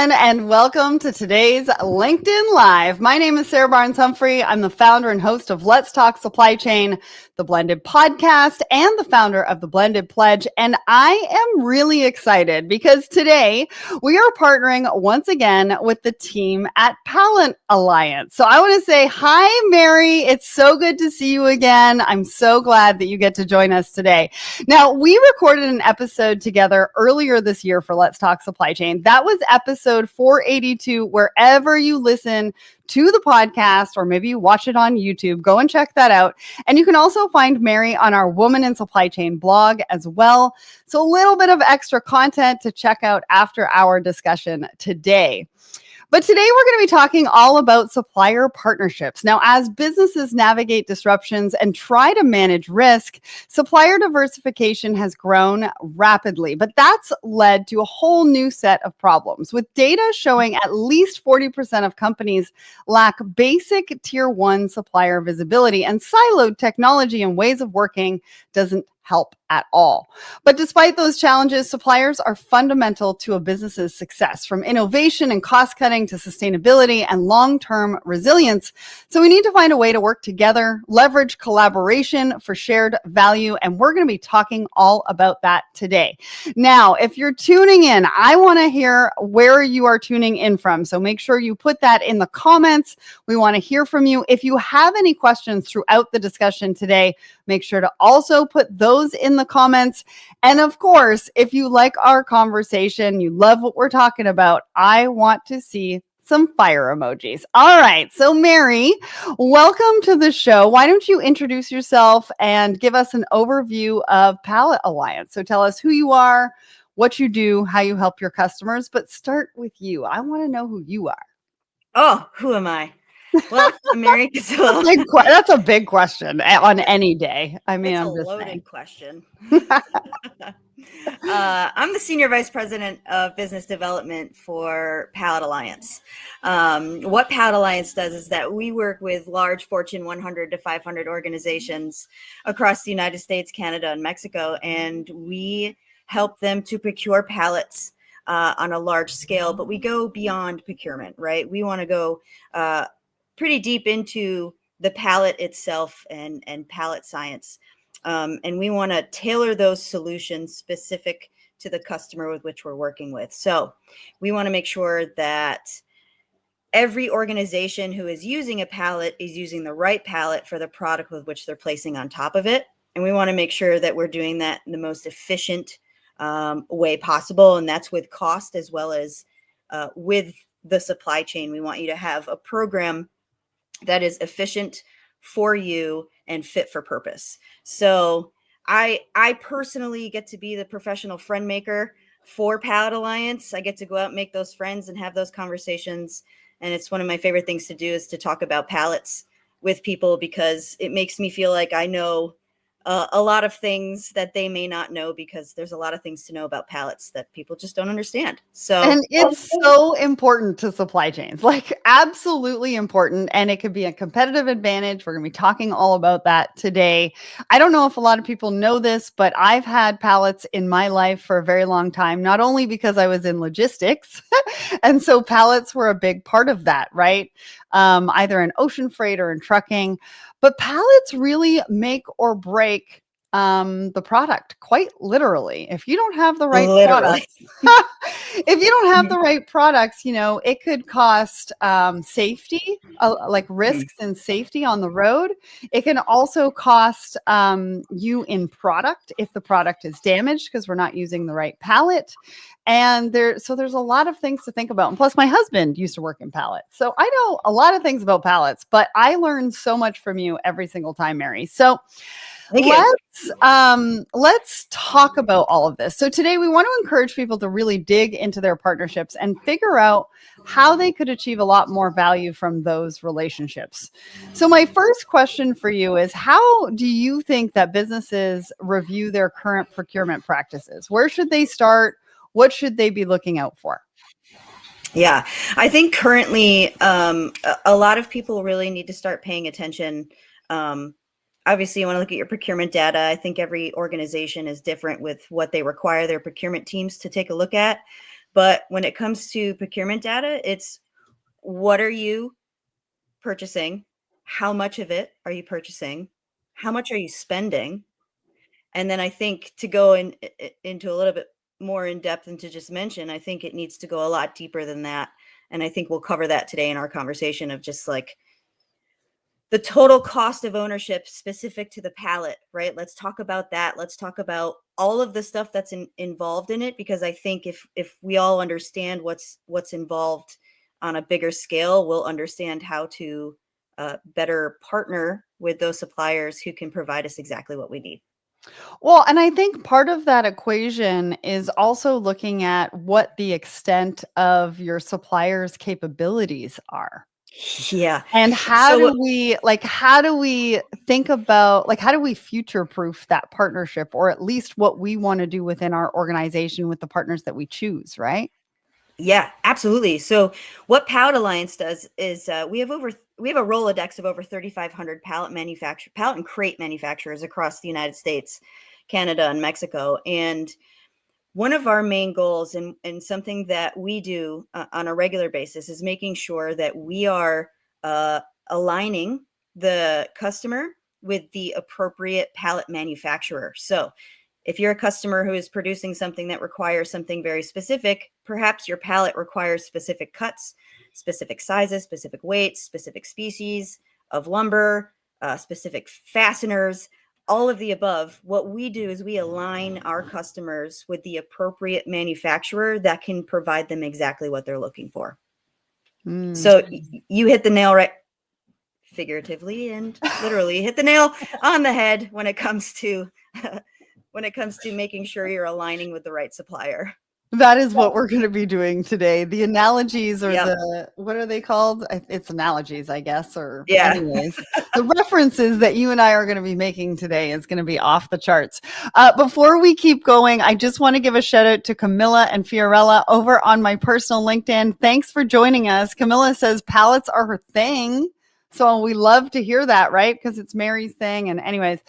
everyone, and welcome to today's LinkedIn Live. My name is Sarah Barnes-Humphrey. I'm the founder and host of Let's Talk Supply Chain, the Blended podcast, and the founder of the Blended Pledge. And I am really excited because today we are partnering once again with the team at Pallet Alliance. So I want to say hi, Mary. It's so good to see you again. I'm so glad that you get to join us today. Now, we recorded an episode together earlier this year for Let's Talk Supply Chain. That was episode 482. Wherever you listen to the podcast, or maybe you watch it on YouTube, go and check that out. And you can also find Mary on our Woman in Supply Chain blog as well. So a little bit of extra content to check out after our discussion today. But today we're going to be talking all about supplier partnerships. Now, as businesses navigate disruptions and try to manage risk, supplier diversification has grown rapidly, but that's led to a whole new set of problems, with data showing at least 40% of companies lack basic tier 1 supplier visibility, and siloed technology and ways of working doesn't help at all. But despite those challenges, suppliers are fundamental to a business's success, from innovation and cost cutting to sustainability and long-term resilience. So we need to find a way to work together, leverage collaboration for shared value, and we're going to be talking all about that today. Now, if you're tuning in, I want to hear where you are tuning in from. So make sure you put that in the comments. We want to hear from you. If you have any questions throughout the discussion today, make sure to also put those in the comments. And of course, if you like our conversation, you love what we're talking about, I want to see some fire emojis. All right. So Mary, welcome to the show. Why don't you introduce yourself and give us an overview of Pallet Alliance? So tell us who you are, what you do, how you help your customers, but start with you. I want to know who you are. Oh, who am I? Well, I'm Mary Casillo. That's a big question on any day. I mean, it's I'm a just loaded saying. question. I'm the Senior Vice President of Business Development for Pallet Alliance. What Pallet Alliance does is that we work with large Fortune 100 to 500 organizations across the United States, Canada, and Mexico, and we help them to procure pallets on a large scale, but we go beyond procurement, right? We want to go pretty deep into the pallet itself and pallet science. And we want to tailor those solutions specific to the customer with which we're working with. So we want to make sure that every organization who is using a pallet is using the right pallet for the product with which they're placing on top of it. And we want to make sure that we're doing that in the most efficient way possible. And that's with cost as well as with the supply chain. We want you to have a program that is efficient for you and fit for purpose. So I personally get to be the professional friend maker for Pallet Alliance. I get to go out and make those friends and have those conversations. And it's one of my favorite things to do is to talk about pallets with people, because it makes me feel like I know a lot of things that they may not know, because there's a lot of things to know about pallets that people just don't understand. So, and it's so important to supply chains, like absolutely important. And it could be a competitive advantage. We're going to be talking all about that today. I don't know if a lot of people know this, but I've had pallets in my life for a very long time, not only because I was in logistics. And so pallets were a big part of that, right? Either in ocean freight or in trucking. But pallets really make or break the product, quite literally. If you don't have the right products, if you don't have the right products, you know, it could cost safety, like risks and safety on the road. It can also cost you in product if the product is damaged because we're not using the right pallet. And there's a lot of things to think about. And plus, my husband used to work in pallets, so I know a lot of things about pallets, but I learn so much from you every single time, Mary. So let's talk about all of this. So today we want to encourage people to really dig into their partnerships and figure out how they could achieve a lot more value from those relationships. So my first question for you is, how do you think that businesses review their current procurement practices? Where should they start? What should they be looking out for? Yeah, I think currently a lot of people really need to start paying attention. Obviously, you want to look at your procurement data. I think every organization is different with what they require their procurement teams to take a look at. But when it comes to procurement data, it's what are you purchasing? How much of it are you purchasing? How much are you spending? And then I think to go into a little bit more in depth and to just mention, I think it needs to go a lot deeper than that. And I think we'll cover that today in our conversation of just like the total cost of ownership specific to the pallet, right? Let's talk about that. Let's talk about all of the stuff that's involved in it, because I think if we all understand what's involved on a bigger scale, we'll understand how to better partner with those suppliers who can provide us exactly what we need. Well, and I think part of that equation is also looking at what the extent of your supplier's capabilities are. Yeah. And how So do we think about, like, how do we future proof that partnership, or at least what we want to do within our organization with the partners that we choose, right? yeah, absolutely. So what Pallet Alliance does is we have a Rolodex of over 3,500 pallet and crate manufacturers across the United States, Canada, and Mexico. And one of our main goals, and something that we do on a regular basis, is making sure that we are aligning the customer with the appropriate pallet manufacturer. So if you're a customer who is producing something that requires something very specific, perhaps your pallet requires specific cuts, specific sizes, specific weights, specific species of lumber, specific fasteners, all of the above. What we do is we align our customers with the appropriate manufacturer that can provide them exactly what they're looking for. So you hit the nail right, figuratively and literally hit the nail on the head when it comes to making sure you're aligning with the right supplier. That is what we're going to be doing today. The analogies, or Yep. what are they called? It's analogies, I guess, or Yeah. anyways, the references that you and I are going to be making today is going to be off the charts. Before we keep going, I just want to give a shout out to Camilla and Fiorella over on my personal LinkedIn. Thanks for joining us. Camilla says pallets are her thing. So we love to hear that, right? Because it's Mary's thing. And anyways,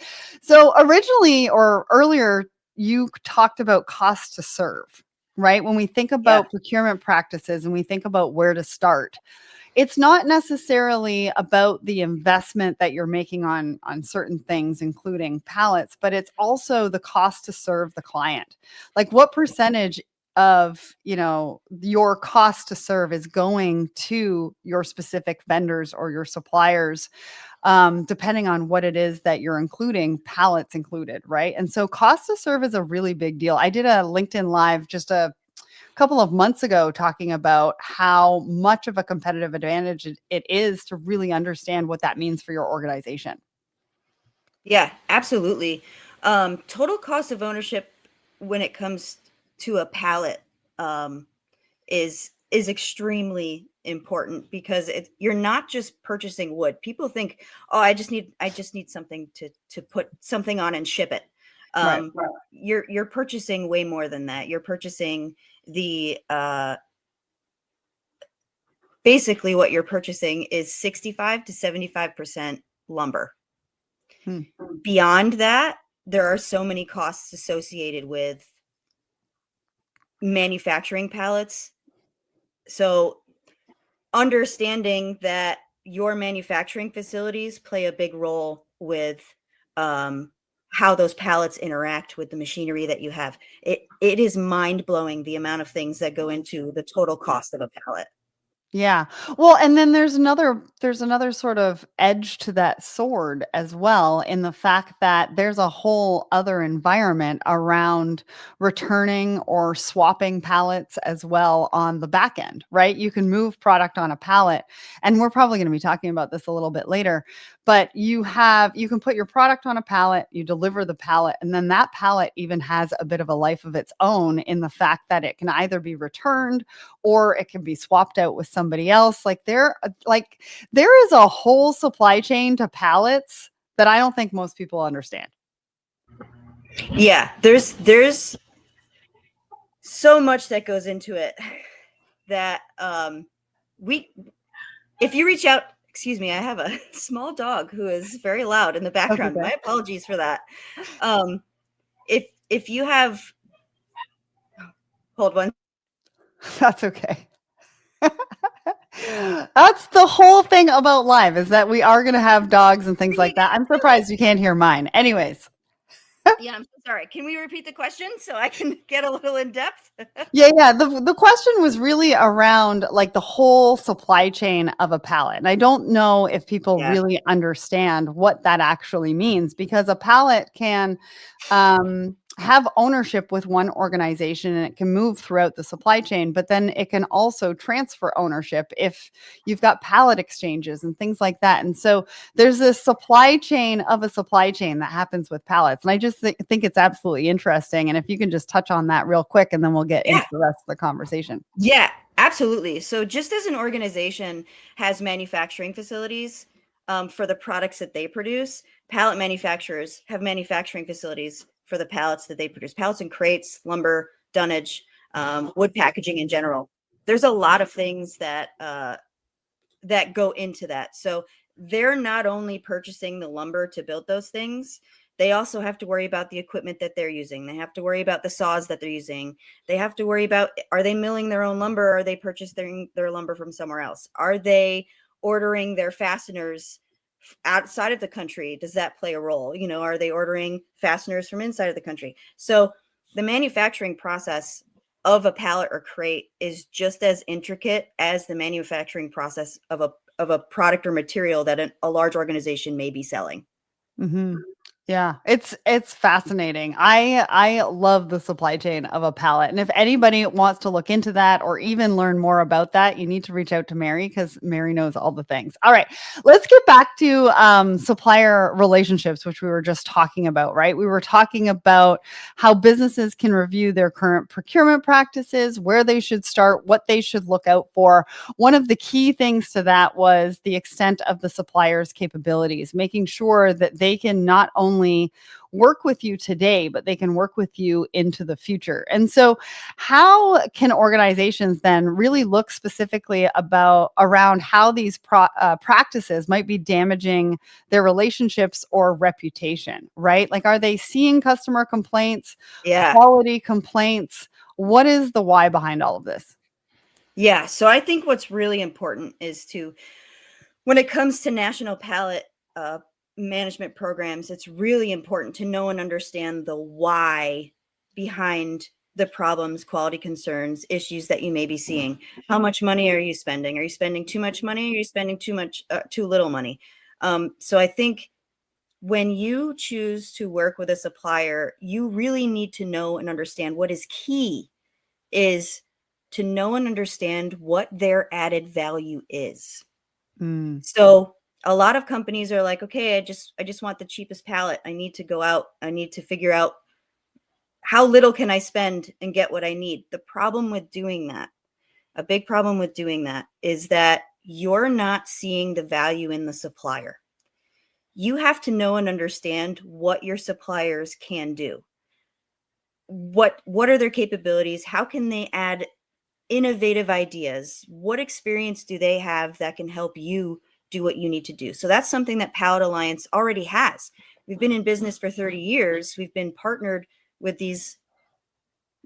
so originally or earlier, you talked about cost to serve. Right? When we think about procurement practices and we think about where to start, it's not necessarily about the investment that you're making on certain things, including pallets, but it's also the cost to serve the client. Like, what percentage of, your cost to serve is going to your specific vendors or your suppliers, depending on what it is that you're including, pallets included, right? And so cost to serve is a really big deal. I did a LinkedIn Live just a couple of months ago talking about how much of a competitive advantage it is to really understand what that means for your organization. Yeah, absolutely. Total cost of ownership when it comes to a pallet is extremely important, because you're not just purchasing wood. People think, oh, I just need something to put something on and ship it. Right. You're purchasing way more than that. You're purchasing the basically what you're purchasing is 65 to 75% lumber. Beyond that, there are so many costs associated with manufacturing pallets. So understanding that your manufacturing facilities play a big role with how those pallets interact with the machinery that you have. It is mind-blowing the amount of things that go into the total cost of a pallet. Yeah. Well, and then there's another sort of edge to that sword as well, in the fact that there's a whole other environment around returning or swapping pallets as well on the back end, right? You can move product on a pallet, and we're probably going to be talking about this a little bit later, but you can put your product on a pallet, you deliver the pallet, and then that pallet even has a bit of a life of its own, in the fact that it can either be returned or it can be swapped out with somebody else. There is a whole supply chain to pallets that I don't think most people understand. Yeah, there's so much that goes into it that if you reach out, excuse me, I have a small dog who is very loud in the background. Okay. My apologies for that. If you have, hold one. That's okay. That's the whole thing about live, is that we are going to have dogs and things like that. I'm surprised you can't hear mine. Anyways. Yeah, I'm so sorry. Can we repeat the question so I can get a little in depth? Yeah. The question was really around like the whole supply chain of a pallet. And I don't know if people Yeah. really understand what that actually means, because a pallet can have ownership with one organization and it can move throughout the supply chain, but then it can also transfer ownership if you've got pallet exchanges and things like that. And so there's this supply chain of a supply chain that happens with pallets. And I just think it's absolutely interesting. And if you can just touch on that real quick, and then we'll get into the rest of the conversation. Yeah, absolutely. So just as an organization has manufacturing facilities for the products that they produce, pallet manufacturers have manufacturing facilities for the pallets that they produce, pallets and crates, lumber, dunnage, wood packaging in general. There's a lot of things that that go into that. So they're not only purchasing the lumber to build those things, they also have to worry about the equipment that they're using. They have to worry about the saws that they're using. They have to worry about, are they milling their own lumber? Or are they purchasing their lumber from somewhere else? Are they ordering their fasteners outside of the country? Does that play a role? You know, are they ordering fasteners from inside of the country? So the manufacturing process of a pallet or crate is just as intricate as the manufacturing process of a product or material that a large organization may be selling. Mm-hmm. Yeah, it's fascinating. I love the supply chain of a pallet. And if anybody wants to look into that or even learn more about that, you need to reach out to Mary, because Mary knows all the things. All right, let's get back to supplier relationships, which we were just talking about, right? We were talking about how businesses can review their current procurement practices, where they should start, what they should look out for. One of the key things to that was the extent of the supplier's capabilities, making sure that they can not only work with you today, but they can work with you into the future. And so how can organizations then really look specifically around how these practices might be damaging their relationships or reputation, right? Like, are they seeing customer complaints, quality complaints? What is the why behind all of this? Yeah. So I think what's really important is when it comes to national pallet management programs, it's really important to know and understand the why behind the problems, quality concerns, issues that you may be seeing. How much money are you spending? Are you spending too much money? Are you spending too little money? So I think when you choose to work with a supplier, you really need to know and understand what is key is to know and understand what their added value is. So a lot of companies are like, okay, I just want the cheapest pallet. I need to go out. I need to figure out how little can I spend and get what I need. The problem with doing that, a big problem with doing that, is that you're not seeing the value in the supplier. You have to know and understand what your suppliers can do. What are their capabilities? How can they add innovative ideas? What experience do they have that can help you do what you need to do? So that's something that Pallet Alliance already has. We've been in business for 30 years. We've been partnered with these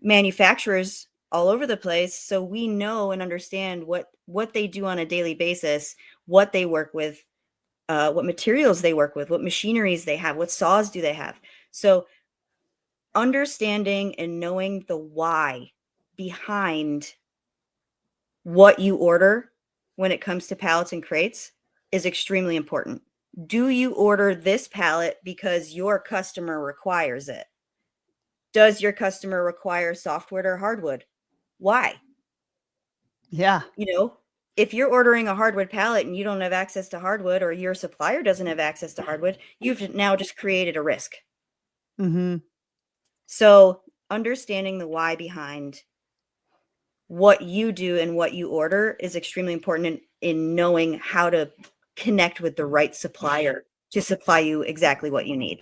manufacturers all over the place. So we know and understand what they do on a daily basis, what they work with, what materials they work with, what machineries they have, what saws do they have. So understanding and knowing the why behind what you order when it comes to pallets and crates is extremely important. Do you order this pallet because your customer requires it? Does your customer require softwood or hardwood? Why? Yeah. You know, if you're ordering a hardwood pallet and you don't have access to hardwood, or your supplier doesn't have access to hardwood, you've now just created a risk. Mm-hmm. So understanding the why behind what you do and what you order is extremely important in knowing how to connect with the right supplier to supply you exactly what you need.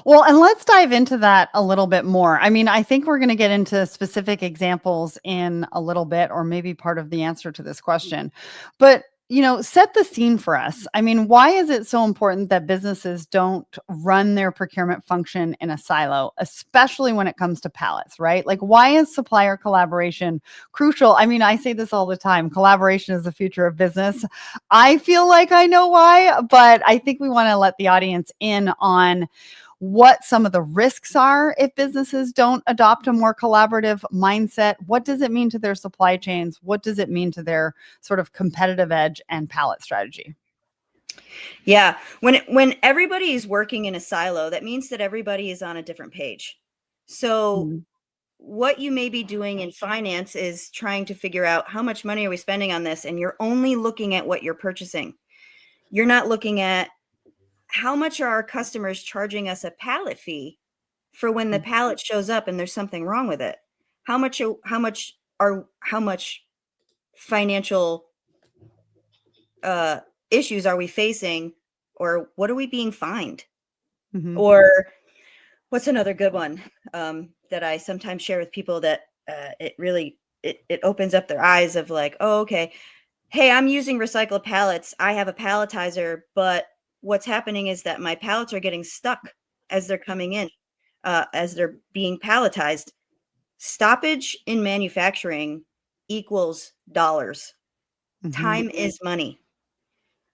Well, and let's dive into that a little bit more. I mean, I think we're going to get into specific examples in a little bit, or maybe part of the answer to this question. But set the scene for us. I mean, why is it so important that businesses don't run their procurement function in a silo, especially when it comes to pallets, right? Like, why is supplier collaboration crucial? I mean, I say this all the time, collaboration is the future of business. I feel like I know why, but I think we want to let the audience in on what some of the risks are if businesses don't adopt a more collaborative mindset. What does it mean to their supply chains? What does it mean to their sort of competitive edge and pallet strategy? Yeah, when everybody is working in a silo, that means that everybody is on a different page. So Mhm. what you may be doing in finance is trying to figure out how much money are we spending on this, and you're only looking at what you're purchasing. You're not looking at how much are our customers charging us a pallet fee for when the pallet shows up and there's something wrong with it. How much financial uh issues are we facing, or what are we being fined? Mhm. Or what's another good one that I sometimes share with people that it really it opens up their eyes of like, oh, okay, hey, I'm using recycled pallets. I have a palletizer, but what's happening is that my pallets are getting stuck as they're coming in, as they're being palletized. Stoppage in manufacturing equals dollars. Mhm. Time is money.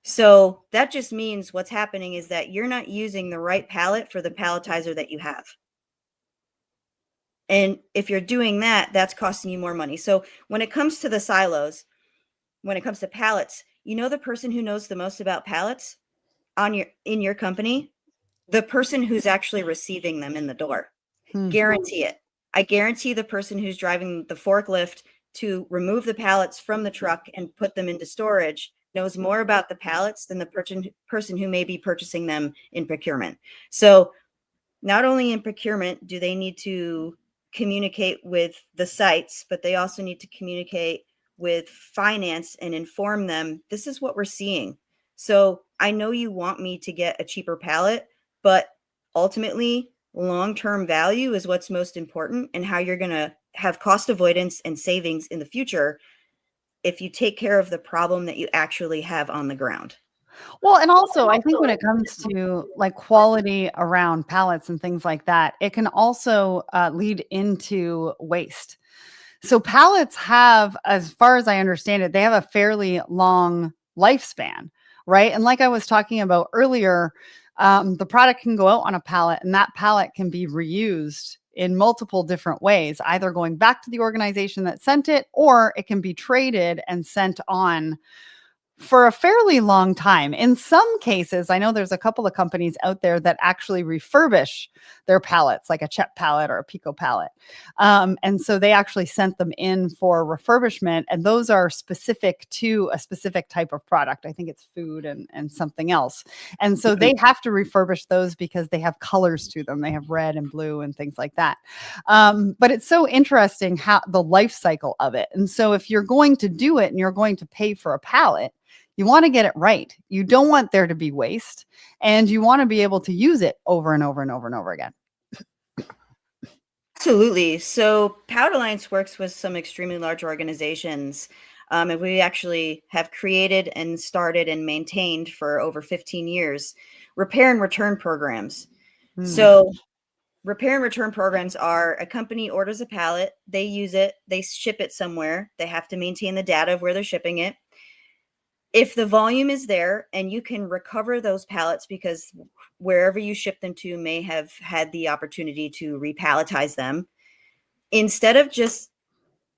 So that just means what's happening is that you're not using the right pallet for the palletizer that you have. And if you're doing that, that's costing you more money. So when it comes to the silos, when it comes to pallets, the person who knows the most about pallets in your company, the person who's actually receiving them in the door. Mhm. Guarantee it. I guarantee the person who's driving the forklift to remove the pallets from the truck and put them into storage knows more about the pallets than the person who may be purchasing them in procurement. So not only in procurement do they need to communicate with the sites, but they also need to communicate with finance and inform them, this is what we're seeing. So I know you want me to get a cheaper pallet, but ultimately, long-term value is what's most important, and how you're going to have cost avoidance and savings in the future if you take care of the problem that you actually have on the ground. Well, and also I think when it comes to like quality around pallets and things like that, it can also lead into waste. So pallets have, as far as I understand it, they have a fairly long lifespan, right? And like I was talking about earlier, the product can go out on a pallet and that pallet can be reused in multiple different ways, either going back to the organization that sent it, or it can be traded and sent on for a fairly long time. In some cases, I know there's a couple of companies out there that actually refurbish their pallets, like a Chet pallet or a Pico pallet. And so they actually sent them in for refurbishment, and those are specific to a specific type of product. I think it's food and something else. And so they have to refurbish those because they have colors to them. They have red and blue and things like that. But it's so interesting how the life cycle of it. And so if you're going to do it and you're going to pay for a pallet, you want to get it right. You don't want there to be waste, and you want to be able to use it over and over and over and over again. Absolutely. So Pallet Alliance works with some extremely large organizations. And we actually have created and started and maintained for over 15 years repair and return programs. Hmm. So repair and return programs are a company orders a pallet, they use it, they ship it somewhere, they have to maintain the data of where they're shipping it. If the volume is there and you can recover those pallets because wherever you ship them to may have had the opportunity to repalletize them, instead of just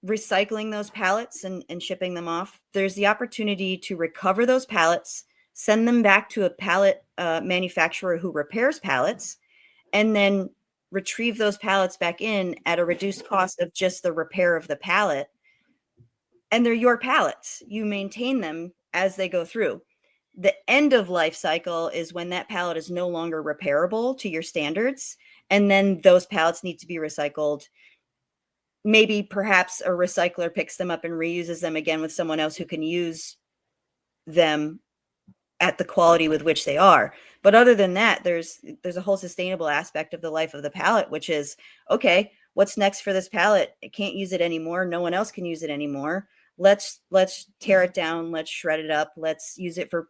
recycling those pallets and shipping them off, there's the opportunity to recover those pallets, send them back to a pallet manufacturer who repairs pallets, and then retrieve those pallets back in at a reduced cost of just the repair of the pallet. And they're your pallets. You maintain them as they go through. The end of life cycle is when that pallet is no longer repairable to your standards. And then those pallets need to be recycled. Maybe perhaps a recycler picks them up and reuses them again with someone else who can use them at the quality with which they are. But other than that, there's a whole sustainable aspect of the life of the pallet, which is, okay, what's next for this pallet? I can't use it anymore. No one else can use it anymore. let's tear it down, let's shred it up, let's use it for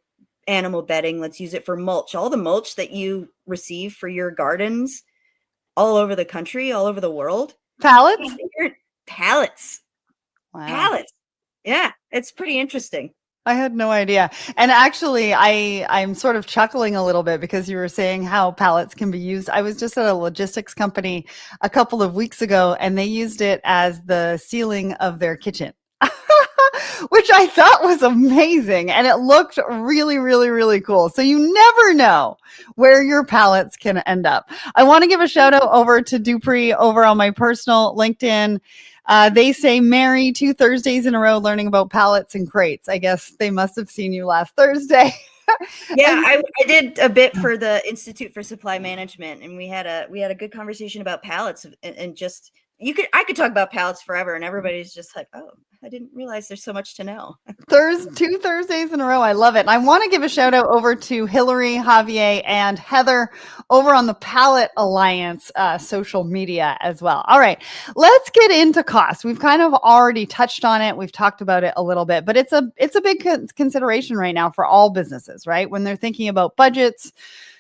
animal bedding, let's use it for mulch. All the mulch that you receive for your gardens all over the country, all over the world. Pallets? Pallets. Wow. Pallets. Yeah, it's pretty interesting. I had no idea. And actually, I'm sort of chuckling a little bit because you were saying how pallets can be used. I was just at a logistics company a couple of weeks ago, and they used it as the ceiling of their kitchen. Which I thought was amazing, and it looked really, really, really cool. So you never know where your pallets can end up. I want to give a shout out over to Dupree over on my personal LinkedIn. They say, Mary, 2 Thursdays in a row learning about pallets and crates. I guess they must have seen you last Thursday. Yeah, I did a bit for the Institute for Supply Management, and we had a good conversation about pallets, and just I could talk about pallets forever, and everybody's just like, oh, I didn't realize there's so much to know. 2 Thursdays in a row. I love it. And I want to give a shout out over to Hillary, Javier, and Heather over on the Pallet Alliance social media as well. All right, let's get into cost. We've kind of already touched on it. We've talked about it a little bit, but it's a big consideration right now for all businesses, right? When they're thinking about budgets,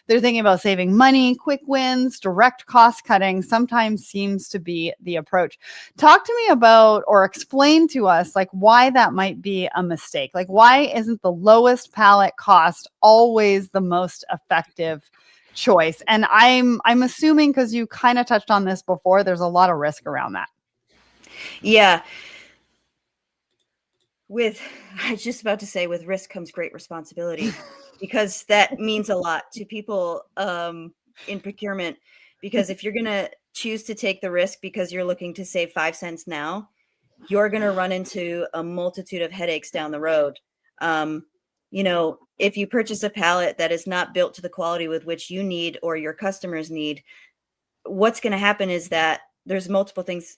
they're thinking about saving money. Quick wins, direct cost cutting sometimes seems to be the approach. Talk to me about, or explain to us, like, why that might be a mistake. Like, why isn't the lowest pallet cost always the most effective choice? And I'm assuming, because you kind of touched on this before, there's a lot of risk around that. Yeah. I was just about to say, with risk comes great responsibility, because that means a lot to people in procurement. Because if you're going to choose to take the risk because you're looking to save 5 cents now, you're going to run into a multitude of headaches down the road. If you purchase a pallet that is not built to the quality with which you need or your customers need, what's going to happen is that there's multiple things.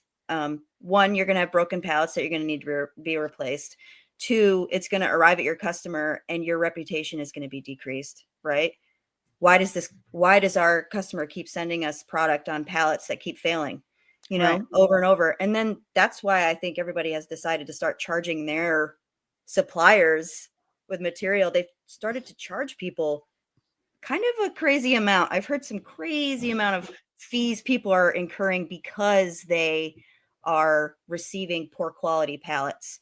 One, you're going to have broken pallets that you're going to need to be replaced. 2, it's going to arrive at your customer and your reputation is going to be decreased, right? Why does our customer keep sending us product on pallets that keep failing, Right. over and over? And then that's why I think everybody has decided to start charging their suppliers with material. They've started to charge people kind of a crazy amount. I've heard some crazy amount of fees people are incurring because they are receiving poor quality pallets.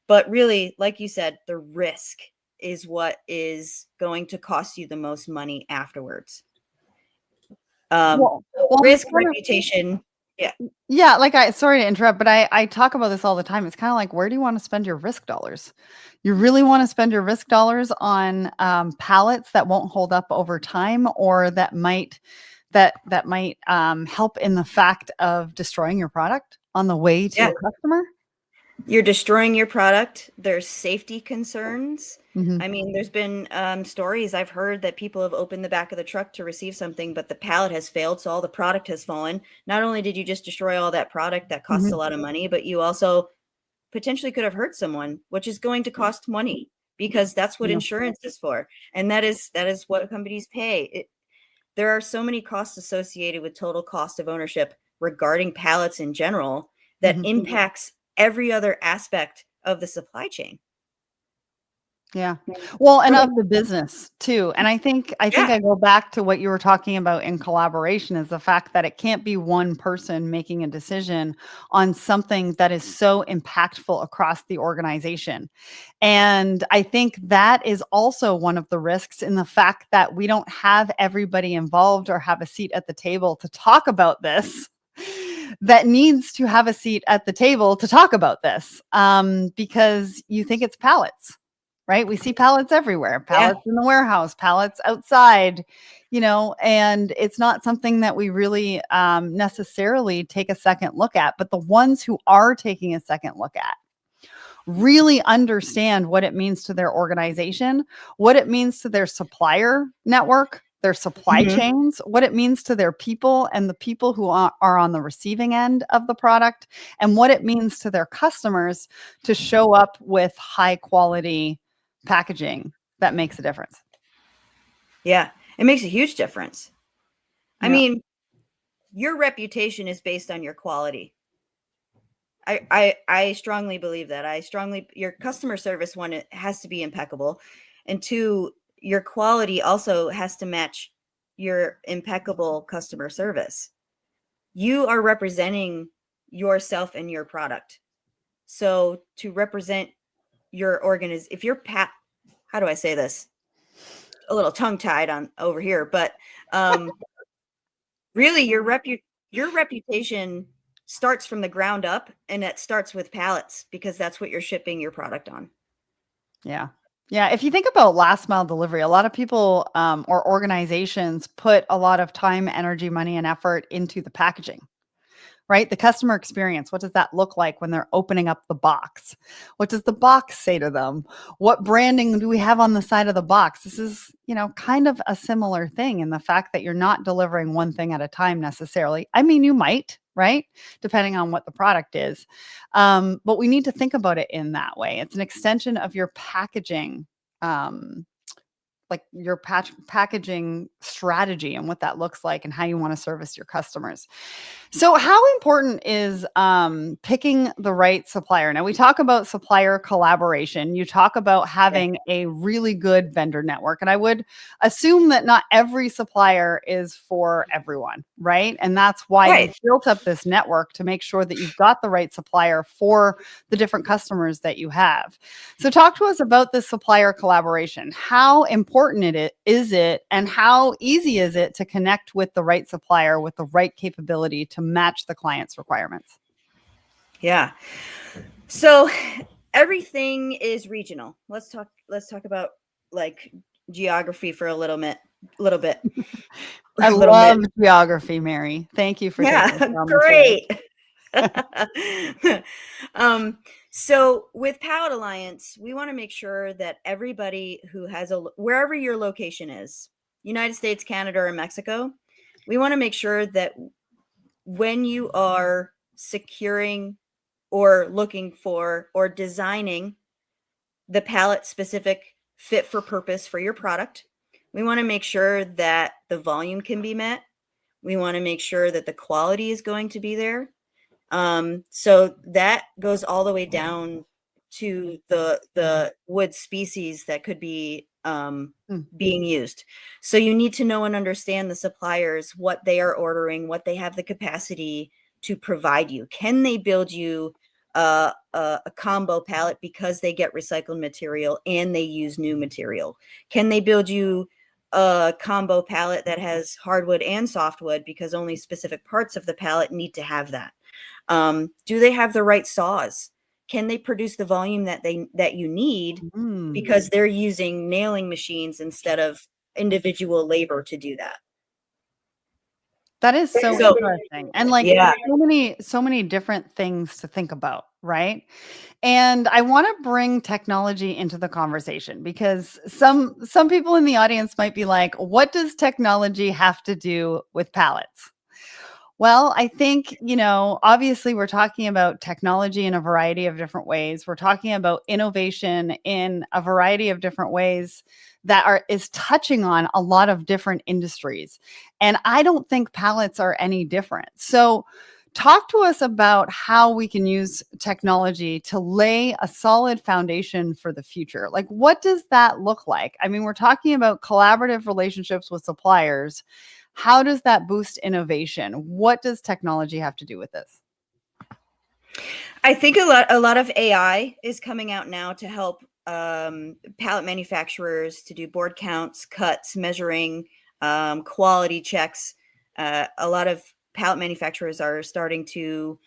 But really, like you said, the risk is what is going to cost you the most money afterwards. Risk, reputation. Yeah. Sorry to interrupt, but I talk about this all the time. It's kind of like, where do you want to spend your risk dollars? You really want to spend your risk dollars on pallets that won't hold up over time, or that might help in the fact of destroying your product on the way to a customer? You're destroying your product. There's safety concerns. Mm-hmm. I mean, there's been stories I've heard that people have opened the back of the truck to receive something, but the pallet has failed, so all the product has fallen. Not only did you just destroy all that product that costs a lot of money, but you also potentially could have hurt someone, which is going to cost money, because that's what insurance is for. And that is what companies pay. There are so many costs associated with total cost of ownership regarding pallets in general that impacts every other aspect of the supply chain. Yeah. Well, and of the business too. And I think I go back to what you were talking about in collaboration, is the fact that it can't be one person making a decision on something that is so impactful across the organization. And I think that is also one of the risks, in the fact that we don't have everybody involved or have a seat at the table to talk about this, that needs to have a seat at the table to talk about this, because you think it's pallets. Right? We see pallets everywhere, pallets in the warehouse, pallets outside, and it's not something that we really necessarily take a second look at. But the ones who are taking a second look at really understand what it means to their organization, what it means to their supplier network, their supply chains, what it means to their people and the people who are on the receiving end of the product, and what it means to their customers to show up with high quality packaging that makes a difference. Yeah, it makes a huge difference. I mean, your reputation is based on your quality. I strongly believe that. Your customer service, one, it has to be impeccable. And two, your quality also has to match your impeccable customer service. You are representing yourself and your product. So to represent your if you're how do I say this? A little tongue tied on over here, but really your reputation starts from the ground up, and it starts with pallets because that's what you're shipping your product on. Yeah. Yeah. If you think about last mile delivery, a lot of people or organizations put a lot of time, energy, money, and effort into the packaging, right? The customer experience. What does that look like when they're opening up the box? What does the box say to them? What branding do we have on the side of the box? This is, kind of a similar thing in the fact that you're not delivering one thing at a time necessarily. I mean, you might, right? Depending on what the product is. But we need to think about it in that way. It's an extension of your packaging, like your packaging strategy and what that looks like and how you want to service your customers. So how important is picking the right supplier? Now, we talk about supplier collaboration. You talk about having a really good vendor network. And I would assume that not every supplier is for everyone, right? And that's why you've built up this network to make sure that you've got the right supplier for the different customers that you have. So talk to us about this supplier collaboration. How important is it, and how easy is it to connect with the right supplier with the right capability to match the client's requirements? Yeah. So everything is regional. Let's talk about like geography for a little bit. I love geography, Mary. Thank you for taking us down great. So with Pallet Alliance, we want to make sure that everybody who has wherever your location is, United States, Canada, or Mexico, we want to make sure that when you are securing or looking for or designing the pallet specific fit for purpose for your product, we want to make sure that the volume can be met. We want to make sure that the quality is going to be there. So that goes all the way down to the wood species that could be being used. So you need to know and understand the suppliers, what they are ordering, what they have the capacity to provide you. Can they build you a combo pallet because they get recycled material and they use new material? Can they build you a combo pallet that has hardwood and softwood because only specific parts of the pallet need to have that? Do they have the right saws? Can they produce the volume that you need because they're using nailing machines instead of individual labor to do that? That is so interesting. And so many different things to think about, right? And I want to bring technology into the conversation because some people in the audience might be like, what does technology have to do with pallets? Well, I think, obviously we're talking about technology in a variety of different ways. We're talking about innovation in a variety of different ways that is touching on a lot of different industries. And I don't think pallets are any different. So talk to us about how we can use technology to lay a solid foundation for the future. Like, what does that look like? I mean, we're talking about collaborative relationships with suppliers. How does that boost innovation? What does technology have to do with this? I think a lot of AI is coming out now to help pallet manufacturers to do board counts, cuts, measuring, quality checks. A lot of pallet manufacturers are starting to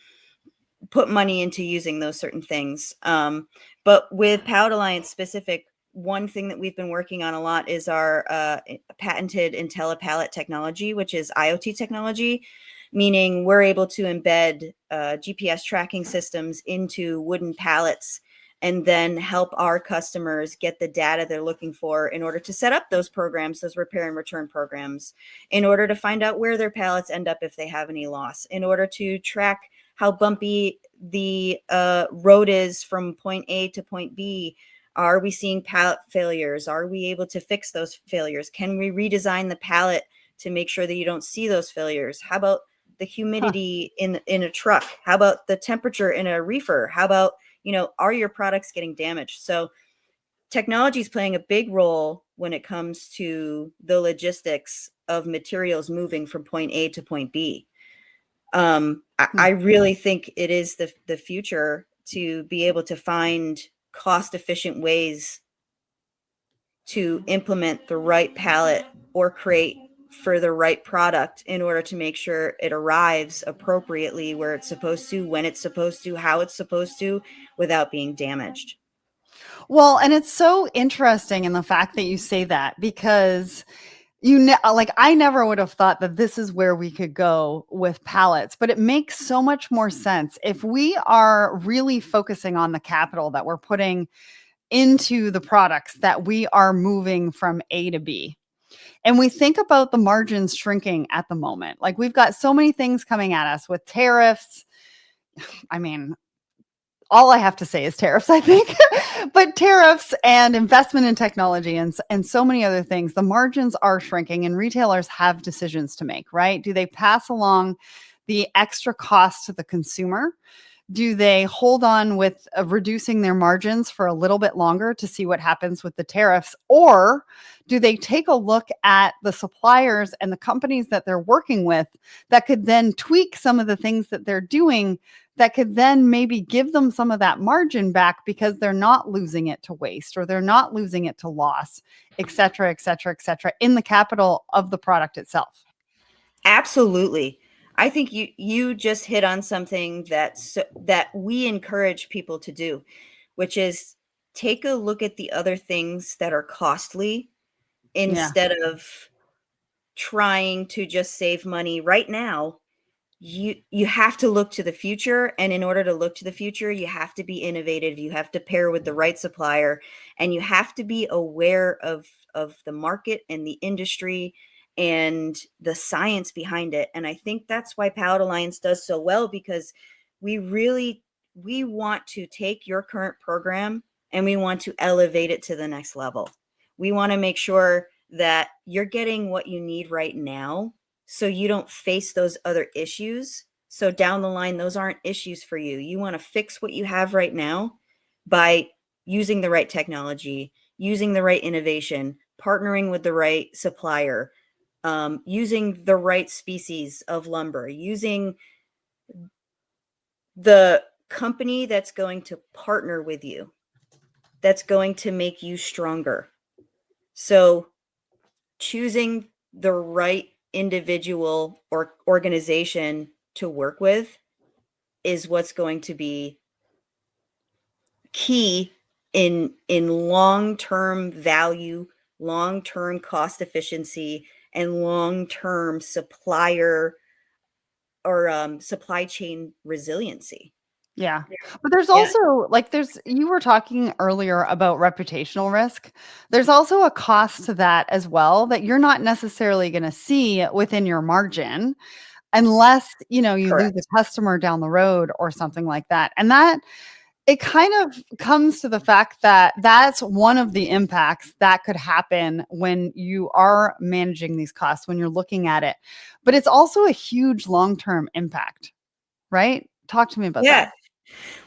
put money into using those certain things. But with Pallet Alliance specific, one thing that we've been working on a lot is our patented IntelliPallet technology, which is IoT technology, meaning we're able to embed GPS tracking systems into wooden pallets and then help our customers get the data they're looking for in order to set up those programs, those repair and return programs, in order to find out where their pallets end up if they have any loss, in order to track how bumpy the road is from point A to point B. Are we seeing pallet failures? Are we able to fix those failures? Can we redesign the pallet to make sure that you don't see those failures? How about the humidity in a truck? How about the temperature in a reefer? How about, are your products getting damaged? So technology is playing a big role when it comes to the logistics of materials moving from point A to point B. I really think it is the future to be able to find cost efficient ways to implement the right pallet or crate for the right product in order to make sure it arrives appropriately where it's supposed to, when it's supposed to, how it's supposed to, without being damaged. Well, and it's so interesting in the fact that you say that, because I never would have thought that this is where we could go with pallets, but it makes so much more sense if we are really focusing on the capital that we're putting into the products that we are moving from A to B. And we think about the margins shrinking at the moment. Like, we've got so many things coming at us with tariffs. I mean, all I have to say is tariffs, I think, but tariffs and investment in technology and so many other things, the margins are shrinking and retailers have decisions to make, right? Do they pass along the extra cost to the consumer? Do they hold on with reducing their margins for a little bit longer to see what happens with the tariffs? Or do they take a look at the suppliers and the companies that they're working with that could then tweak some of the things that they're doing that could then maybe give them some of that margin back because they're not losing it to waste or they're not losing it to loss, et cetera, et cetera, et cetera, in the capital of the product itself? Absolutely. I think you just hit on something that we encourage people to do, which is take a look at the other things that are costly Yeah. instead of trying to just save money right now. You have to look to the future, and in order to look to the future, you have to be innovative, you have to pair with the right supplier, and you have to be aware of the market and the industry and the science behind it. And I think that's why Pallet Alliance does so well, because we want to take your current program and we want to elevate it to the next level. We want to make sure that you're getting what you need right now, so you don't face those other issues. So down the line, those aren't issues for you. You want to fix what you have right now by using the right technology, using the right innovation, partnering with the right supplier, using the right species of lumber, using the company that's going to partner with you, that's going to make you stronger. So choosing the right individual or organization to work with is what's going to be key in long-term value, long-term cost efficiency, and long-term supplier or supply chain resiliency. Yeah. But there's Yeah. also you were talking earlier about reputational risk. There's also a cost to that as well that you're not necessarily going to see within your margin unless, you lose Correct. a customer down the road or something like that. And that it kind of comes to the fact that that's one of the impacts that could happen when you are managing these costs, when you're looking at it. But it's also a huge long-term impact, right? Talk to me about that. Yeah.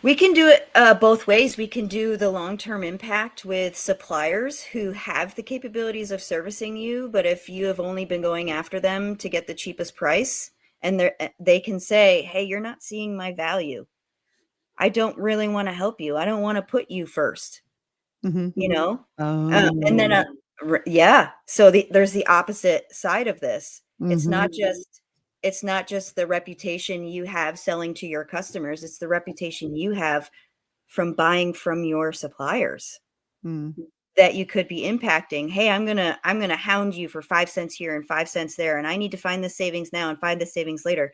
We can do it both ways. We can do the long-term impact with suppliers who have the capabilities of servicing you, but if you have only been going after them to get the cheapest price, and they can say, hey, you're not seeing my value. I don't really want to help you. I don't want to put you first, Mhm. you know? And then, Oh. yeah. So there's the opposite side of this. It's Mhm. not just the reputation you have selling to your customers. It's the reputation you have from buying from your suppliers Mm. that you could be impacting. Hey, I'm gonna hound you for 5 cents here and 5 cents there, and I need to find the savings now and find the savings later.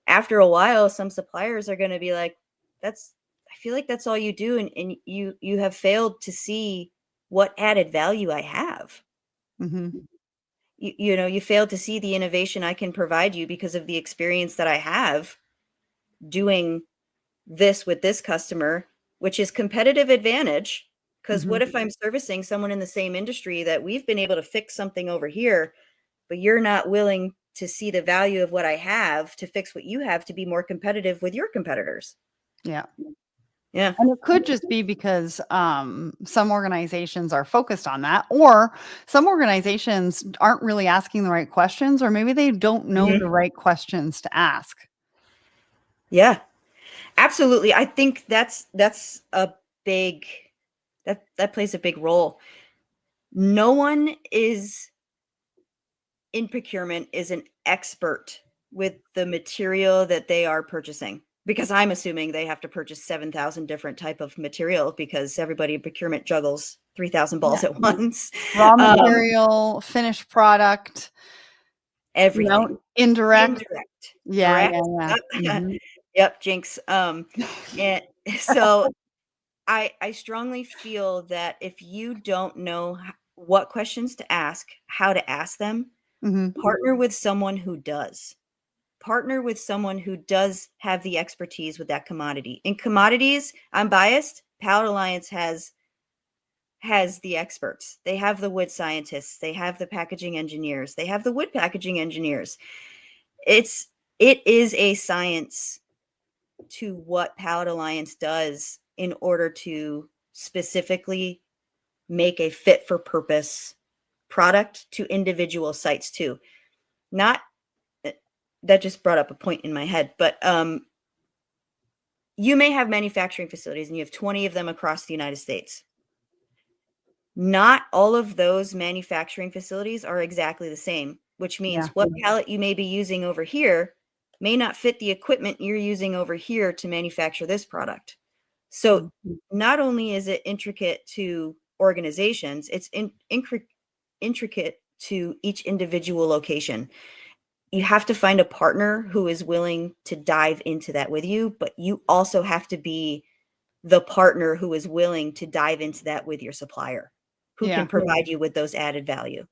After a while, some suppliers are gonna be like, I feel like that's all you do, and you have failed to see what added value I have. Mhm. You failed to see the innovation I can provide you because of the experience that I have doing this with this customer, which is competitive advantage. Because what Mhm. if I'm servicing someone in the same industry that we've been able to fix something over here, but you're not willing to see the value of what I have to fix what you have to be more competitive with your competitors. Yeah. Yeah. And it could just be because some organizations are focused on that, or some organizations aren't really asking the right questions, or maybe they don't know the right questions to ask. Yeah, absolutely. I think that's a big, that plays a big role. No one is in procurement is an expert with the material that they are purchasing, because I'm assuming they have to purchase 7,000 different type of material because everybody in procurement juggles 3,000 balls at once. Raw material, finished product, Everything. indirect. Indirect. Yeah, Direct. yeah, yeah. Yep, jinx. And so I strongly feel that if you don't know what questions to ask, how to ask them, partner with someone who does. Partner with someone who does have the expertise with that commodity. In commodities, I'm biased. Pallet Alliance has the experts. They have the wood scientists. They have the packaging engineers. They have the wood packaging engineers. It is a science to what Pallet Alliance does in order to specifically make a fit for purpose product to individual sites too. Not that just brought up a point in my head, but you may have manufacturing facilities and you have 20 of them across the United States. Not all of those manufacturing facilities are exactly the same, which means what pallet you may be using over here may not fit the equipment you're using over here to manufacture this product. So not only is it intricate to organizations, it's intricate to each individual location. You have to find a partner who is willing to dive into that with you, but you also have to be the partner who is willing to dive into that with your supplier, who can provide you with those added value.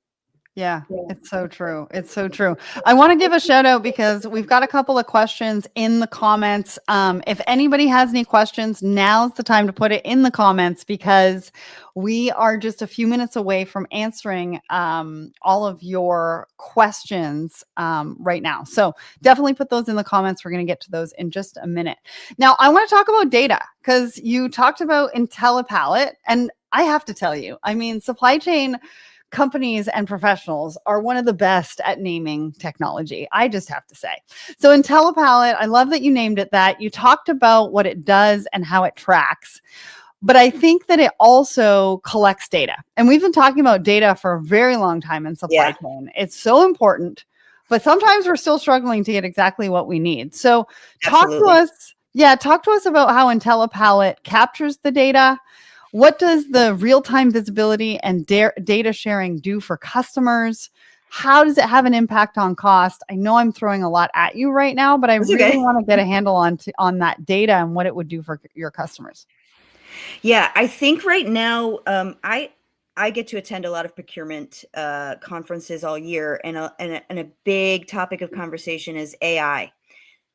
Yeah, it's so true. It's so true. I want to give a shout out because we've got a couple of questions in the comments. If anybody has any questions, now's the time to put it in the comments, because we are just a few minutes away from answering all of your questions right now. So definitely put those in the comments. We're going to get to those in just a minute. Now, I want to talk about data, because you talked about IntelliPallet, and I have to tell you, I mean, supply chain companies and professionals are one of the best at naming technology. I just have to say. So IntelliPallet, I love that you named it that. You talked about what it does and how it tracks. But I think that it also collects data. And we've been talking about data for a very long time in supply chain. It's so important, but sometimes we're still struggling to get exactly what we need. So talk to us. Yeah, talk to us about how IntelliPallet captures the data. What does the real-time visibility and data sharing do for customers? How does it have an impact on cost? I know I'm throwing a lot at you right now, but I really want to get a handle on that data and what it would do for your customers. Yeah, I think right now I get to attend a lot of procurement conferences all year, and a big topic of conversation is AI.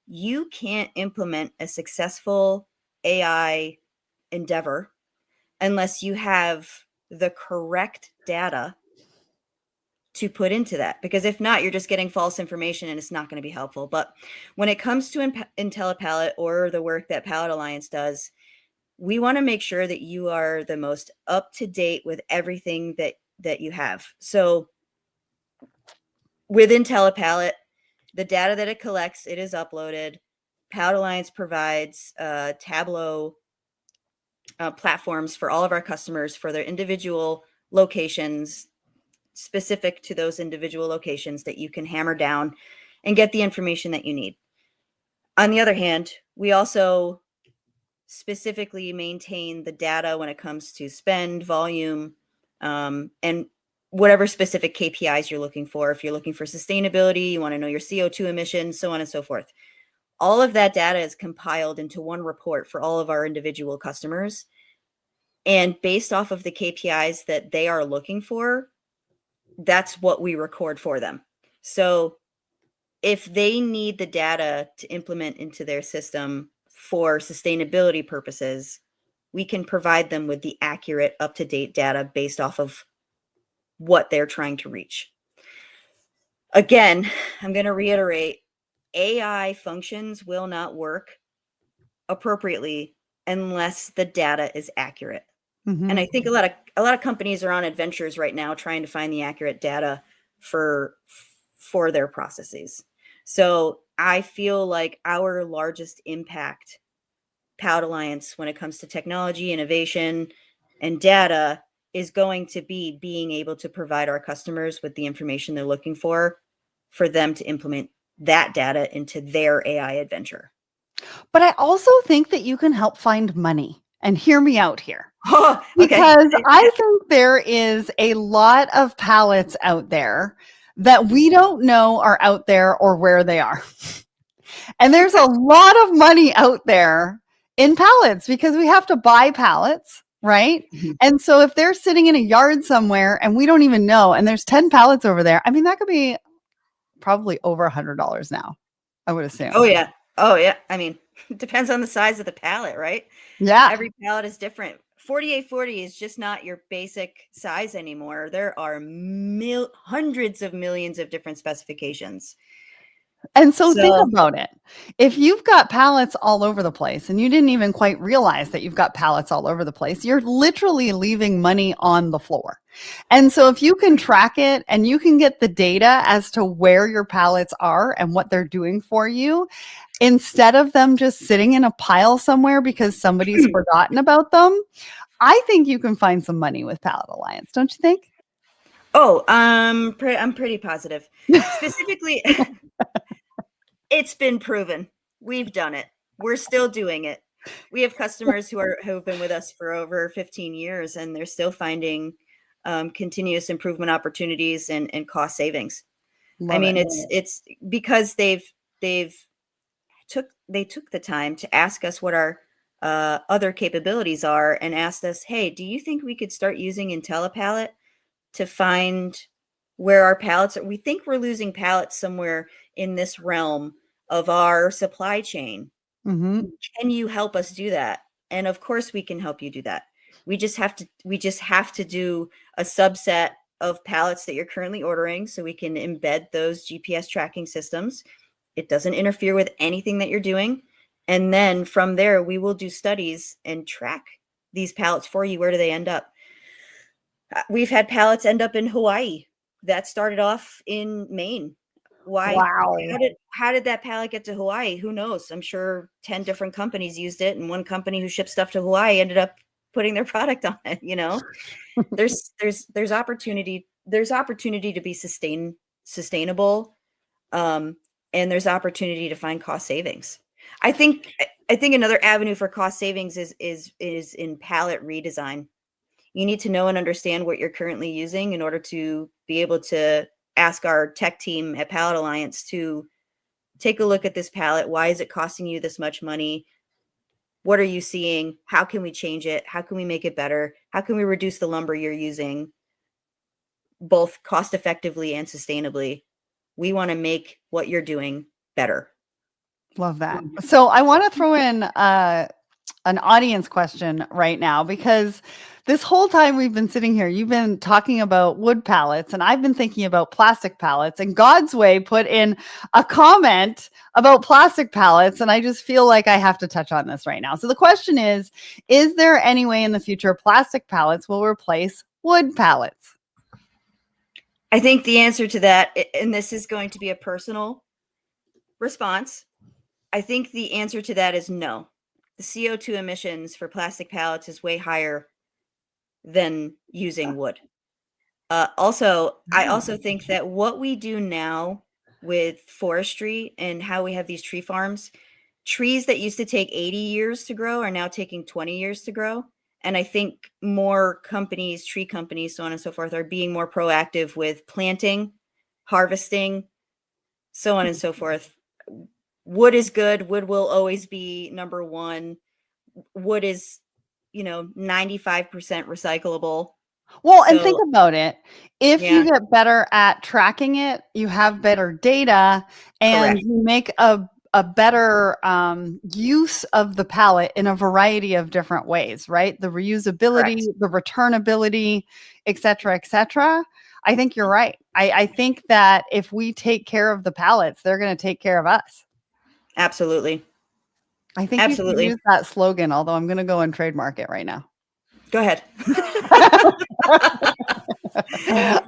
You can't implement a successful AI endeavor unless you have the correct data to put into that, because if not, you're just getting false information and it's not going to be helpful. But when it comes to IntelliPallet or the work that Pallet Alliance does, we want to make sure that you are the most up to date with everything that you have. So with IntelliPallet, the data that it collects, it is uploaded. Pallet Alliance provides Tableau platforms for all of our customers for their individual locations, specific to those individual locations, that you can hammer down and get the information that you need. On the other hand, we also specifically maintain the data when it comes to spend, volume, and whatever specific KPIs you're looking for. If you're looking for sustainability, you want to know your CO2 emissions, so on and so forth. All of that data is compiled into one report for all of our individual customers. And based off of the KPIs that they are looking for, that's what we record for them. So if they need the data to implement into their system for sustainability purposes, we can provide them with the accurate, up-to-date data based off of what they're trying to reach. Again, I'm going to reiterate, AI functions will not work appropriately unless the data is accurate. And I think a lot of companies are on adventures right now trying to find the accurate data for their processes. So I feel like our largest impact, Pallet Alliance, when it comes to technology, innovation, and data, is going to be being able to provide our customers with the information they're looking for them to implement that data into their AI adventure. But I also think that you can help find money. And hear me out here. Oh, okay. Because I think there is a lot of pallets out there that we don't know are out there or where they are. And there's a lot of money out there in pallets because we have to buy pallets, right? Mhm. And so if they're sitting in a yard somewhere and we don't even know, and there's 10 pallets over there, I mean, that could be probably over $100 now, I would assume. Oh, yeah. Oh, yeah. I mean, it depends on the size of the pallet, right? Yeah. Every pallet is different. 4840 is just not your basic size anymore. There are hundreds of millions of different specifications. And so think about it. If you've got pallets all over the place and you didn't even quite realize that you've got pallets all over the place, you're literally leaving money on the floor. And so if you can track it and you can get the data as to where your pallets are and what they're doing for you, instead of them just sitting in a pile somewhere because somebody's forgotten about them, I think you can find some money with Pallet Alliance, don't you think? Oh, I'm pretty positive. Specifically, it's been proven. We've done it. We're still doing it. We have customers who have been with us for over 15 years, and they're still finding continuous improvement opportunities and cost savings. I mean, it's because they took the time to ask us what our other capabilities are and asked us, hey, do you think we could start using IntelliPallet to find where our pallets are? We think we're losing pallets somewhere in this realm of our supply chain. Mm-hmm. Can you help us do that? And of course we can help you do that. We just have to do a subset of pallets that you're currently ordering so we can embed those GPS tracking systems. It doesn't interfere with anything that you're doing. And then from there, we will do studies and track these pallets for you. Where do they end up? We've had pallets end up in Hawaii that started off in Maine. Why? Wow. How did that pallet get to Hawaii? Who knows? I'm sure 10 different companies used it, and one company who shipped stuff to Hawaii ended up putting their product on it. You know, there's opportunity to be sustainable, and there's opportunity to find cost savings. I think another avenue for cost savings is in pallet redesign. You need to know and understand what you're currently using in order to be able to ask our tech team at Pallet Alliance to take a look at this pallet. Why is it costing you this much money? What are you seeing? How can we change it? How can we make it better? How can we reduce the lumber you're using, both cost effectively and sustainably? We want to make what you're doing better. Love that. So I want to throw in an audience question right now, because this whole time we've been sitting here, you've been talking about wood pallets and I've been thinking about plastic pallets, and God's Way put in a comment about plastic pallets. And I just feel like I have to touch on this right now. So the question is there any way in the future plastic pallets will replace wood pallets? I think the answer to that, and this is going to be a personal response, I think the answer to that is no. The CO2 emissions for plastic pallets is way higher than using wood. I also think that what we do now with forestry and how we have these tree farms, trees that used to take 80 years to grow are now taking 20 years to grow. And I think more companies, tree companies, so on and so forth, are being more proactive with planting, harvesting, so on and so forth. Wood is good. Wood will always be number one. Wood is, 95% recyclable. Well, and think about it. If you get better at tracking it, you have better data, and Correct. you make a better use of the pallet in a variety of different ways, right? The reusability, Correct. the returnability, et cetera, et cetera. I think you're right. I think that if we take care of the pallets, they're going to take care of us. Absolutely. I think you should use that slogan, although I'm going to go and trademark it right now. Go ahead.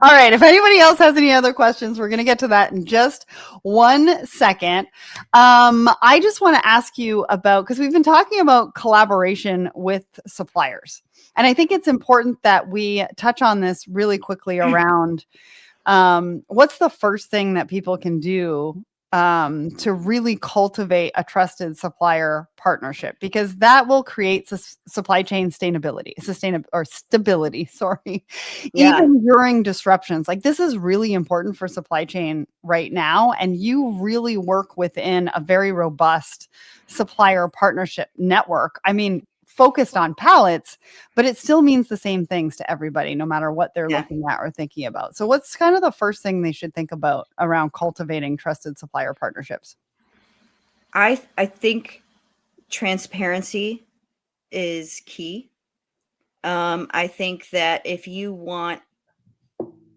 All right. If anybody else has any other questions, we're going to get to that in just 1 second. I just want to ask you about, because we've been talking about collaboration with suppliers. And I think it's important that we touch on this really quickly around what's the first thing that people can do to really cultivate a trusted supplier partnership, because that will create supply chain stability, sorry, even during disruptions. Like, this is really important for supply chain right now. And you really work within a very robust supplier partnership network. I mean, focused on pallets, but it still means the same things to everybody, no matter what they're looking at or thinking about. So what's kind of the first thing they should think about around cultivating trusted supplier partnerships? I think transparency is key. I think that if you want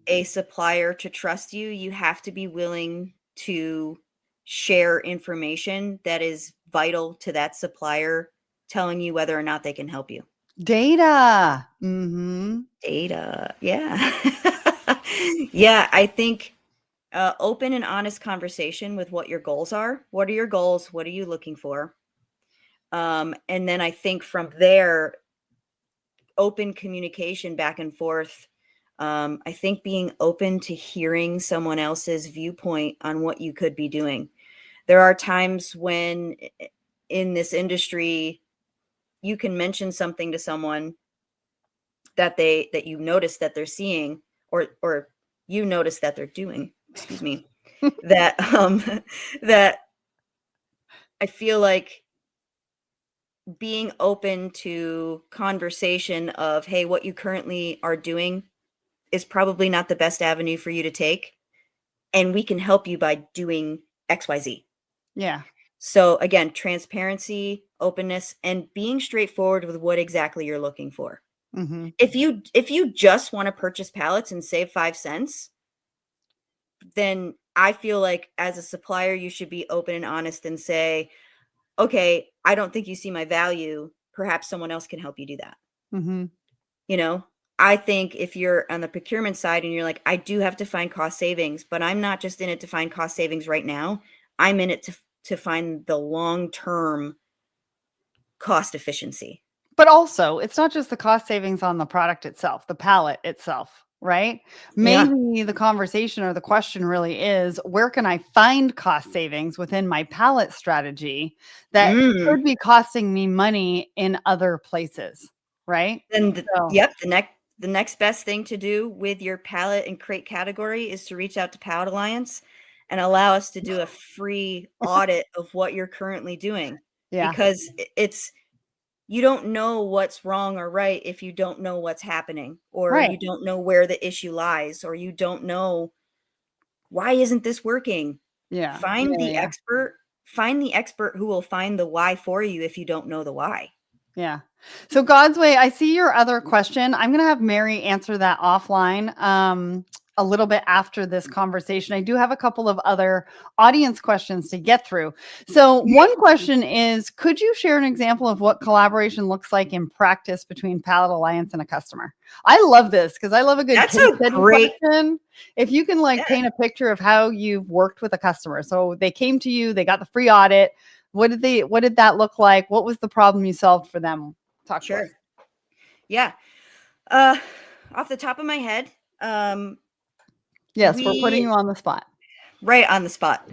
a supplier to trust you, you have to be willing to share information that is vital to that supplier, telling you whether or not they can help you. Data. Mm-hmm. Data. Yeah. Yeah. I think open and honest conversation with what your goals are. What are your goals? What are you looking for? And then I think from there, open communication back and forth. I think being open to hearing someone else's viewpoint on what you could be doing. There are times when in this industry, you can mention something to someone that you notice that they're seeing, or you notice that they're doing, excuse me, that that I feel like being open to conversation of, hey, what you currently are doing is probably not the best avenue for you to take, and we can help you by doing XYZ. Yeah. So again, transparency, openness, and being straightforward with what exactly you're looking for. Mm-hmm. If you just want to purchase pallets and save 5 cents, then I feel like as a supplier, you should be open and honest and say, okay, I don't think you see my value. Perhaps someone else can help you do that. Mm-hmm. You know, I think if you're on the procurement side and you're like, I do have to find cost savings, but I'm not just in it to find cost savings right now. I'm in it to find the long-term cost efficiency. But also, it's not just the cost savings on the product itself, the pallet itself, right? Maybe the conversation or the question really is, where can I find cost savings within my pallet strategy that could be costing me money in other places, right? And the next best thing to do with your pallet and crate category is to reach out to Pallet Alliance and allow us to do a free audit of what you're currently doing. Yeah. Because you don't know what's wrong or right if you don't know what's happening, or you don't know where the issue lies, or you don't know why isn't this working. Yeah. Find the expert who will find the why for you if you don't know the why. Yeah. So God's way, I see your other question. I'm going to have Mary answer that offline a little bit after this conversation. I do have a couple of other audience questions to get through. So one question is, could you share an example of what collaboration looks like in practice between Pallet Alliance and a customer? I love this because I love a good case study question. If you can paint a picture of how you've worked with a customer. So they came to you, they got the free audit. What did that look like? What was the problem you solved for them? Talk to us. Yeah. Off the top of my head, yes, we're putting you on the spot. Right on the spot.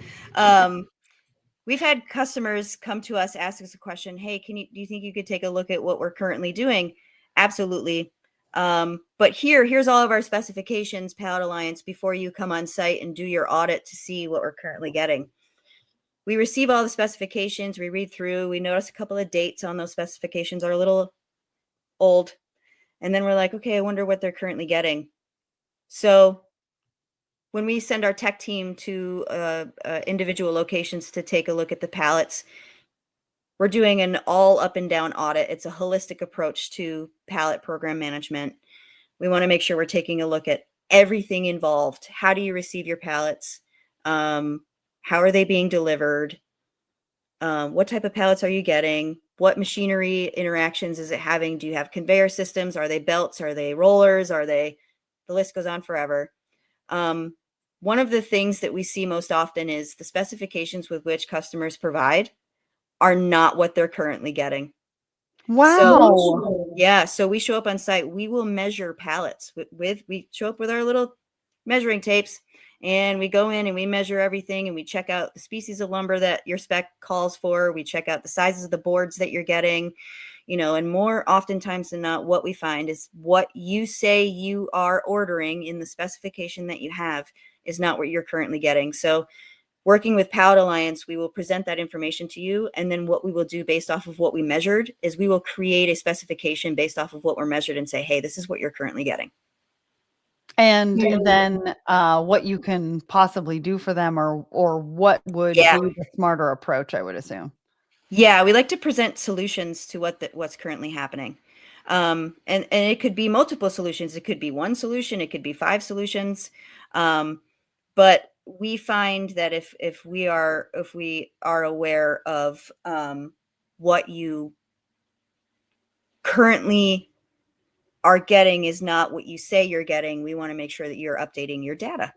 We've had customers come to us, ask us a question. Hey, do you think you could take a look at what we're currently doing? Absolutely. But here's all of our specifications, Pallet Alliance, before you come on site and do your audit to see what we're currently getting. We receive all the specifications, we read through, we notice a couple of dates on those specifications are a little old. And then we're like, okay, I wonder what they're currently getting. So when we send our tech team to individual locations to take a look at the pallets, we're doing an all up and down audit. It's a holistic approach to pallet program management. We want to make sure we're taking a look at everything involved. How do you receive your pallets? How are they being delivered? What type of pallets are you getting? What machinery interactions is it having? Do you have conveyor systems? Are they belts? Are they rollers? The list goes on forever. One of the things that we see most often is the specifications with which customers provide are not what they're currently getting. Wow. So we show up on site, we will measure pallets we show up with our little measuring tapes, and we go in and we measure everything, and we check out the species of lumber that your spec calls for. We check out the sizes of the boards that you're getting, and more oftentimes than not, what we find is what you say you are ordering in the specification that you have is not what you're currently getting. So working with Pallet Alliance, we will present that information to you. And then what we will do based off of what we measured is we will create a specification based off of what we're measured and say, hey, this is what you're currently getting. And then what you can possibly do for them, or what would be the smarter approach, I would assume. Yeah, we like to present solutions to what's currently happening. And it could be multiple solutions. It could be one solution. It could be 5 solutions. But we find that if we are aware of what you currently are getting is not what you say you're getting, we want to make sure that you're updating your data.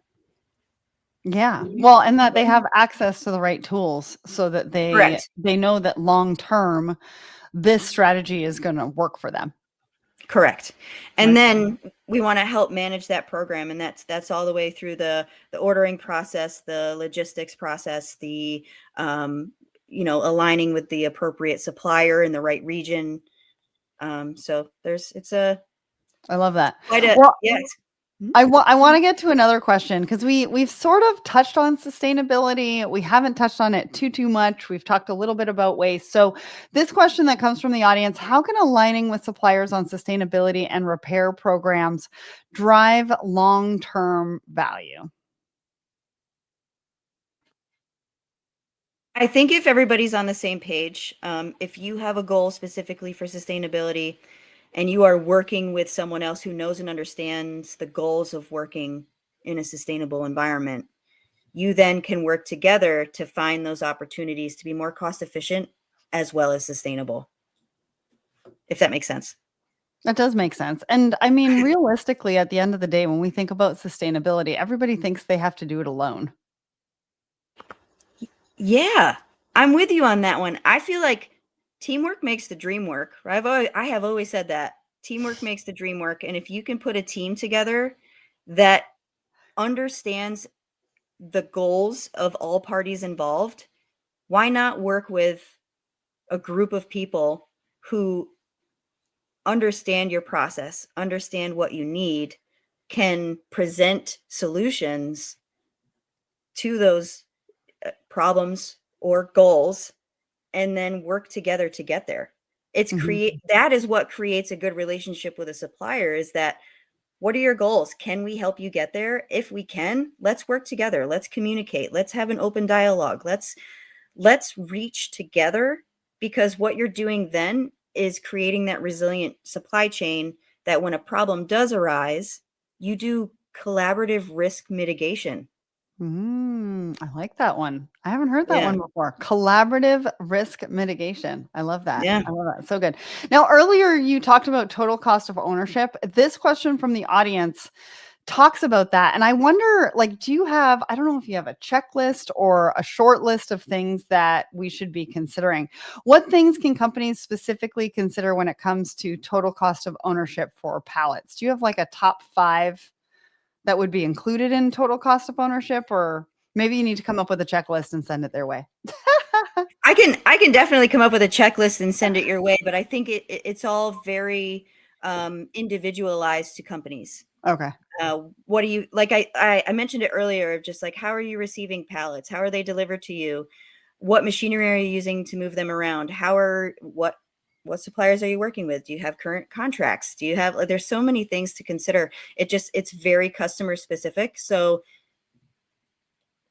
Yeah. Well, and that they have access to the right tools so that they know that long term this strategy is going to work for them. Correct. And then we want to help manage that program, and that's all the way through the ordering process, the logistics process, the aligning with the appropriate supplier in the right region. So I love that. Yeah. I want to get to another question, because we've sort of touched on sustainability. We haven't touched on it too much. We've talked a little bit about waste. So this question that comes from the audience: how can aligning with suppliers on sustainability and repair programs drive long-term value? I think if everybody's on the same page, if you have a goal specifically for sustainability, and you are working with someone else who knows and understands the goals of working in a sustainable environment, you then can work together to find those opportunities to be more cost efficient as well as sustainable. If that makes sense. That does make sense. And I mean, realistically, at the end of the day, when we think about sustainability, everybody thinks they have to do it alone. Yeah, I'm with you on that one. I feel like teamwork makes the dream work. Right? I have always said that teamwork makes the dream work. And if you can put a team together that understands the goals of all parties involved, why not work with a group of people who understand your process, understand what you need, can present solutions to those problems or goals, and then work together to get there. That is what creates a good relationship with a supplier, is that what are your goals? Can we help you get there? If we can, let's work together. Let's communicate. Let's have an open dialogue. Let's reach together, because what you're doing then is creating that resilient supply chain that when a problem does arise, you do collaborative risk mitigation. I like that one. I haven't heard that one before. Collaborative risk mitigation. I love that. Yeah. I love that. So good. Now, earlier you talked about total cost of ownership. This question from the audience talks about that. And I wonder, do you have, I don't know if you have a checklist or a short list of things that we should be considering. What things can companies specifically consider when it comes to total cost of ownership for pallets? Do you have a top 5 that would be included in total cost of ownership, or maybe you need to come up with a checklist and send it their way? I can definitely come up with a checklist and send it your way, but I think it's all very individualized to companies. Okay. What do you like? I mentioned it earlier, of just how are you receiving pallets? How are they delivered to you? What machinery are you using to move them around? What suppliers are you working with? Do you have current contracts? Do you have, there's so many things to consider. It's very customer specific. So,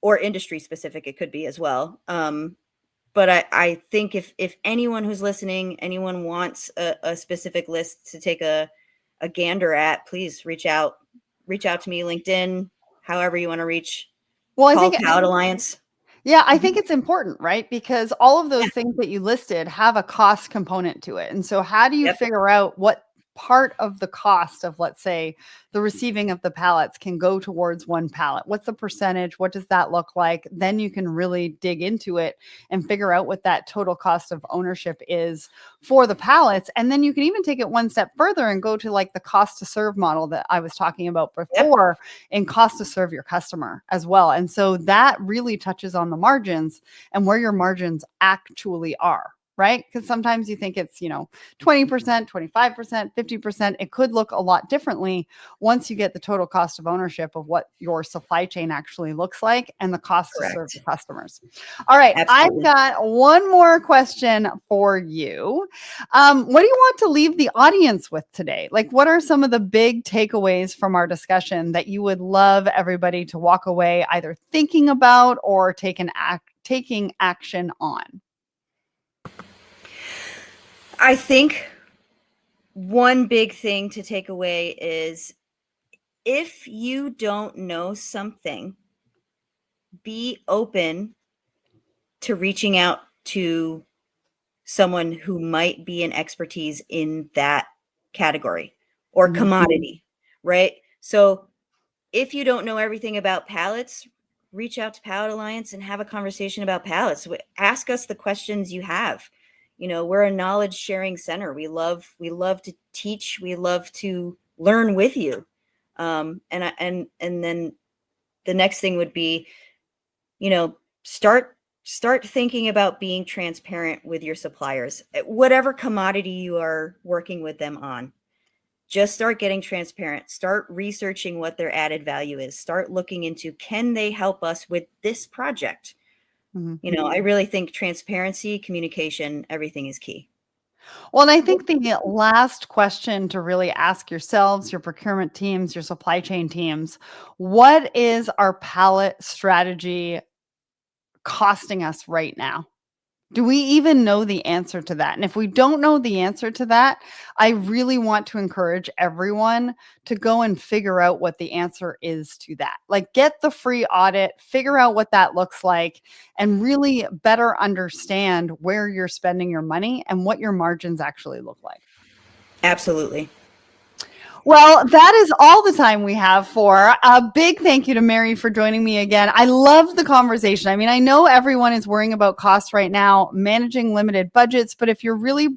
or industry specific, it could be as well. But I think if anyone who's listening, anyone wants a specific list to take a gander at, please reach out. reach out to me, LinkedIn, however you want to reach. Well, I Call think Pallet Alliance. Yeah, I think it's important, right? Because all of those things that you listed have a cost component to it. And so how do you Yep. figure out what part of the cost of, let's say, the receiving of the pallets can go towards one pallet? What's the percentage? What does that look like? Then you can really dig into it and figure out what that total cost of ownership is for the pallets. And then you can even take it one step further and go to like the cost to serve model that I was talking about before, and cost to serve your customer as well. And so that really touches on the margins and where your margins actually are, right? Because sometimes you think it's, 20%, 25%, 50%. It could look a lot differently once you get the total cost of ownership of what your supply chain actually looks like and the cost to serve the customers. All right. Absolutely. I've got one more question for you. What do you want to leave the audience with today? Like, what are some of the big takeaways from our discussion that you would love everybody to walk away either thinking about or taking action on? I think one big thing to take away is if you don't know something, be open to reaching out to someone who might be an expertise in that category or commodity, right? So if you don't know everything about pallets, reach out to Pallet Alliance and have a conversation about pallets. Ask us the questions you have. We're a knowledge sharing center. We love to teach. We love to learn with you. And then the next thing would be, start thinking about being transparent with your suppliers, whatever commodity you are working with them on. Just start getting transparent. Start researching what their added value is. Start looking into, can they help us with this project? I really think transparency, communication, everything is key. Well, and I think the last question to really ask yourselves, your procurement teams, your supply chain teams, what is our pallet strategy costing us right now? Do we even know the answer to that? And if we don't know the answer to that, I really want to encourage everyone to go and figure out what the answer is to that. Like, get the free audit, figure out what that looks like, and really better understand where you're spending your money and what your margins actually look like. Absolutely. Well, that is all the time we have for. A big thank you to Mary for joining me again. I love the conversation. I mean, I know everyone is worrying about costs right now, managing limited budgets, but if you're really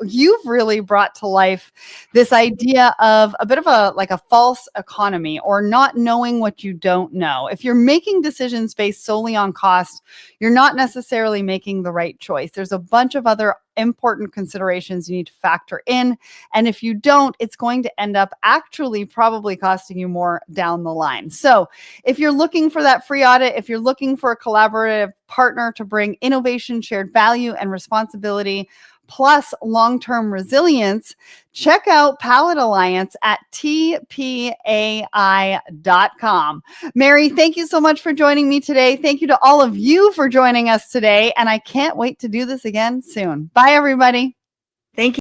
you've really brought to life this idea of a bit of a false economy, or not knowing what you don't know. If you're making decisions based solely on cost, you're not necessarily making the right choice. There's a bunch of other important considerations you need to factor in. And if you don't, it's going to end up actually probably costing you more down the line. So if you're looking for that free audit, if you're looking for a collaborative partner to bring innovation, shared value, and responsibility, plus long-term resilience, check out Pallet Alliance at tpai.com. Mary, thank you so much for joining me today. Thank you to all of you for joining us today. And I can't wait to do this again soon. Bye, everybody. Thank you.